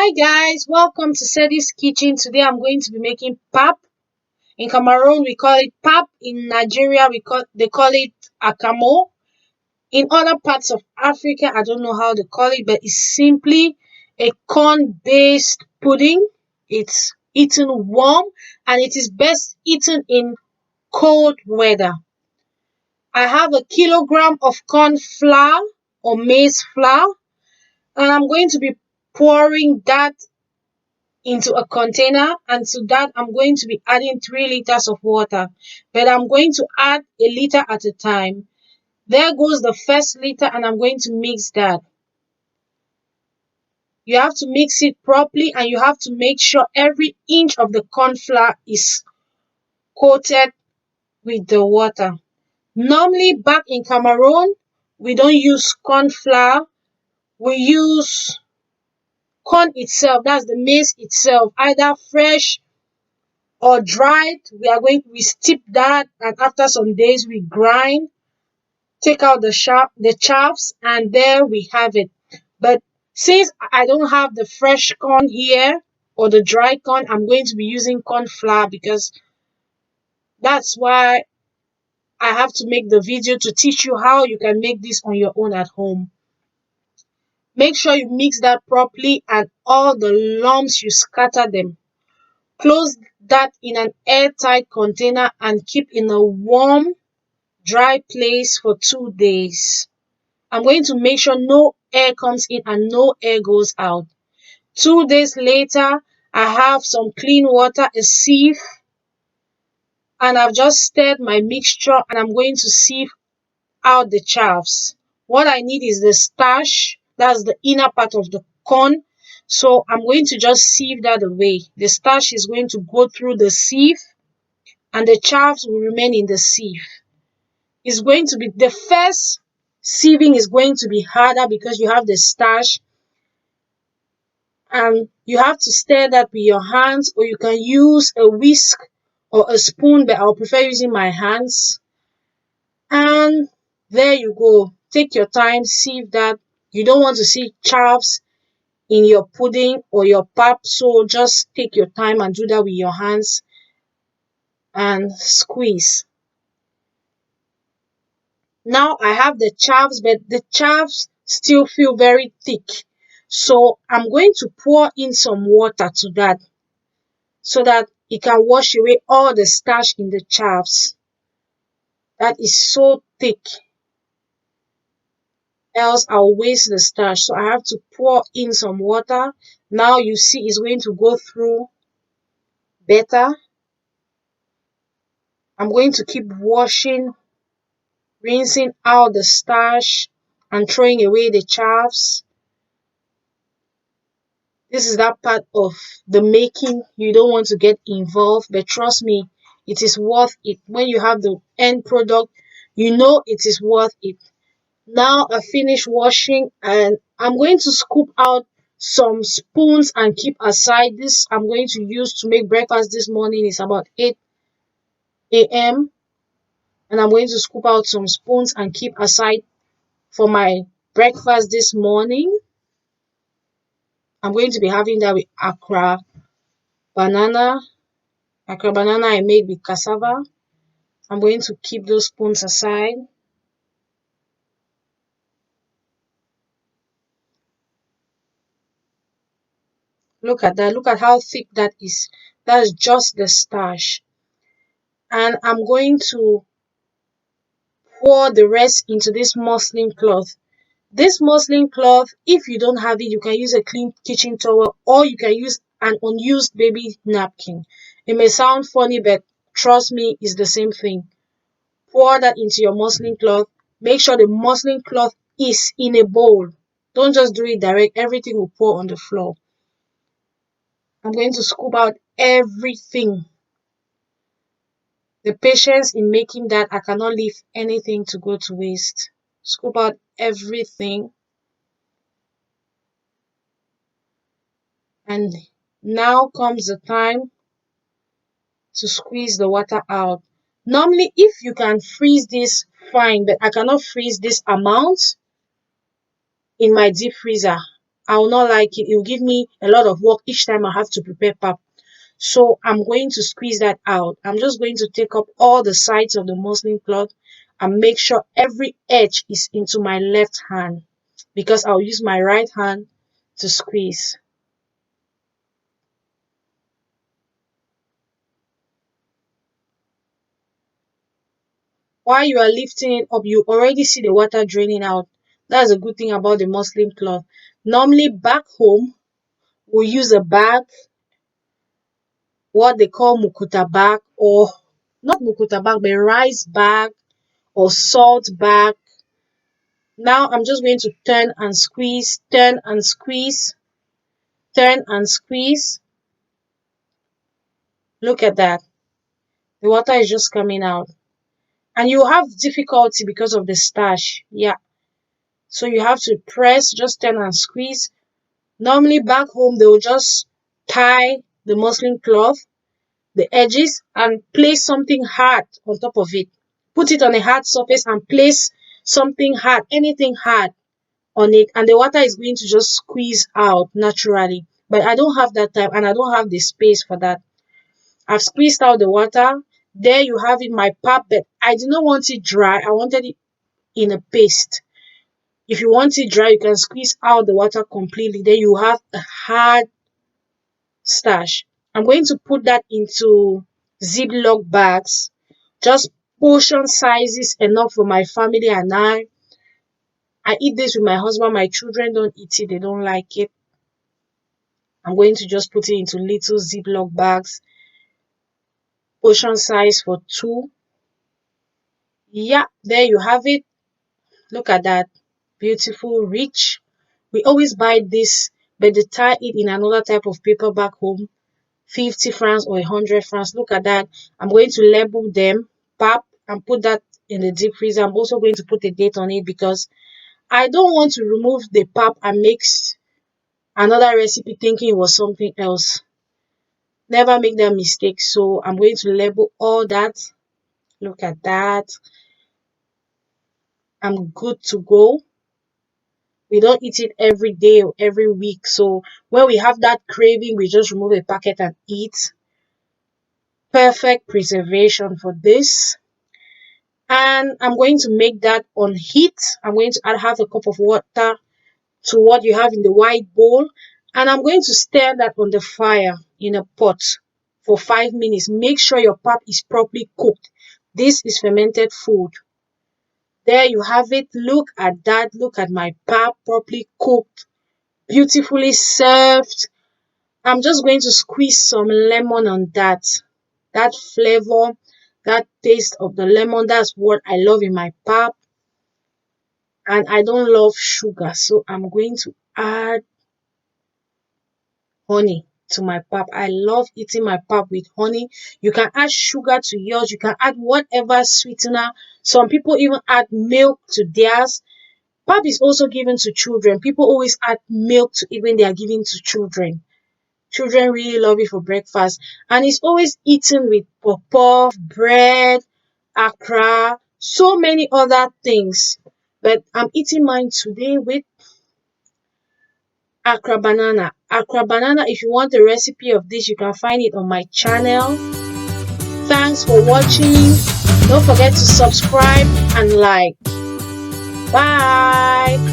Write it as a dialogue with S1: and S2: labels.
S1: Hi guys, welcome to SEDDY'S kitchen. Today I'm going to be making pap. In Cameroon we call it pap. In Nigeria they call it Akamu. In other parts of Africa I don't know how they call it, but it's simply a corn-based pudding. It's eaten warm and it is best eaten in cold weather. I have a kilogram of corn flour or maize flour, and I'm going to be pouring that into a container, and to that I'm going to be adding 3 liters of water, but I'm going to add a liter at a time. There goes the first liter, and I'm going to mix that. You have to mix it properly, and you have to make sure every inch of the corn flour is coated with the water. Normally back in Cameroon we don't use corn flour, we use corn itself, that's the maize itself, either fresh or dried. We steep that, and after some days we grind, take out the chaffs, and there we have it. But since I don't have the fresh corn here or the dry corn, I'm going to be using corn flour, because that's why I have to make the video to teach you how you can make this on your own at home. Make sure you mix that properly, and all the lumps you scatter them. Close that in an airtight container and keep in a warm, dry place for 2 days. I'm going to make sure no air comes in and no air goes out. 2 days later, I have some clean water, a sieve, and I've just stirred my mixture, and I'm going to sieve out the chaffs. What I need is the starch, that's the inner part of the corn. So I'm going to just sieve that away. The starch is going to go through the sieve, and the chaffs will remain in the sieve. It's going to be, the first sieving is going to be harder because you have the starch, and you have to stir that with your hands, or you can use a whisk or a spoon, but I'll prefer using my hands. And there you go. Take your time, sieve that. You don't want to see chaffs in your pudding or your pap, so just take your time and do that with your hands and squeeze. Now I have the chaffs, but the chaffs still feel very thick, so I'm going to pour in some water to that so that it can wash away all the starch in the chaffs. That is so thick, else I'll waste the starch. So I have to pour in some water. Now you see it's going to go through better. I'm going to keep washing, rinsing out the starch and throwing away the chaffs. This is that part of the making you don't want to get involved, but trust me, it is worth it. When you have the end product, you know it is worth it. Now I finished washing, and I'm going to scoop out some spoons and keep aside. This I'm going to use to make breakfast this morning. It's about 8 a.m. and I'm going to scoop out some spoons and keep aside for my breakfast this morning. I'm going to be having that with Accra banana I made with cassava. I'm going to keep those spoons aside. Look at that. Look at how thick that is. That's just the starch. And I'm going to pour the rest into this muslin cloth. This muslin cloth, if you don't have it, you can use a clean kitchen towel, or you can use an unused baby napkin. It may sound funny, but trust me, it's the same thing. Pour that into your muslin cloth. Make sure the muslin cloth is in a bowl. Don't just do it direct. Everything will pour on the floor. I'm going to scoop out everything. The patience in making that, I cannot leave anything to go to waste. Scoop out everything. And now comes the time to squeeze the water out. Normally, if you can freeze this, fine, but I cannot freeze this amount in my deep freezer. I will not like it. It will give me a lot of work each time I have to prepare pap. So I'm going to squeeze that out. I'm just going to take up all the sides of the muslin cloth and make sure every edge is into my left hand, because I'll use my right hand to squeeze. While you are lifting it up, you already see the water draining out. That's a good thing about the muslin cloth. Normally back home, we use a bag, what they call mukuta bag, or not mukuta bag, but rice bag or salt bag. Now I'm just going to turn and squeeze, turn and squeeze, turn and squeeze. Look at that. The water is just coming out. And you have difficulty because of the starch. Yeah. So you have to press, just turn and squeeze. Normally back home, they will just tie the muslin cloth, the edges, and place something hard on top of it. Put it on a hard surface and place something hard, anything hard on it, and the water is going to just squeeze out naturally. But I don't have that time and I don't have the space for that. I've squeezed out the water. There you have it, my pap, but I did not want it dry. I wanted it in a paste. If you want it dry, you can squeeze out the water completely. Then you have a hard starch. I'm going to put that into Ziploc bags, just portion sizes enough for my family and I. I eat this with my husband. My children don't eat it. They don't like it. I'm going to just put it into little Ziploc bags, portion size for 2. Yeah, there you have it. Look at that. Beautiful, rich. We always buy this, but they tie it in another type of paper back home. 50 francs or 100 francs. Look at that. I'm going to label them, pap, and put that in the deep freezer. I'm also going to put a date on it because I don't want to remove the pap and mix another recipe thinking it was something else. Never make that mistake. So I'm going to label all that. Look at that. I'm good to go. We don't eat it every day or every week. So when we have that craving, we just remove a packet and eat. Perfect preservation for this. And I'm going to make that on heat. I'm going to add half a cup of water to what you have in the white bowl. And I'm going to stir that on the fire in a pot for 5 minutes. Make sure your pap is properly cooked. This is fermented food. There you have it. Look at that. Look at my pap, properly cooked, beautifully served. I'm just going to squeeze some lemon on that. That flavor, that taste of the lemon, that's what I love in my pap. And I don't love sugar, so I'm going to add honey to my pap. I love eating my pap with honey. You can add sugar to yours. You can add whatever sweetener. Some people even add milk to theirs. Pap is also given to children. People always add milk to it when they are giving to children. Children really love it for breakfast. And it's always eaten with puff, bread, akra, so many other things. But I'm eating mine today with akra banana. Akra banana, if you want a recipe of this, you can find it on my channel. Thanks for watching. Don't forget to subscribe and like. Bye.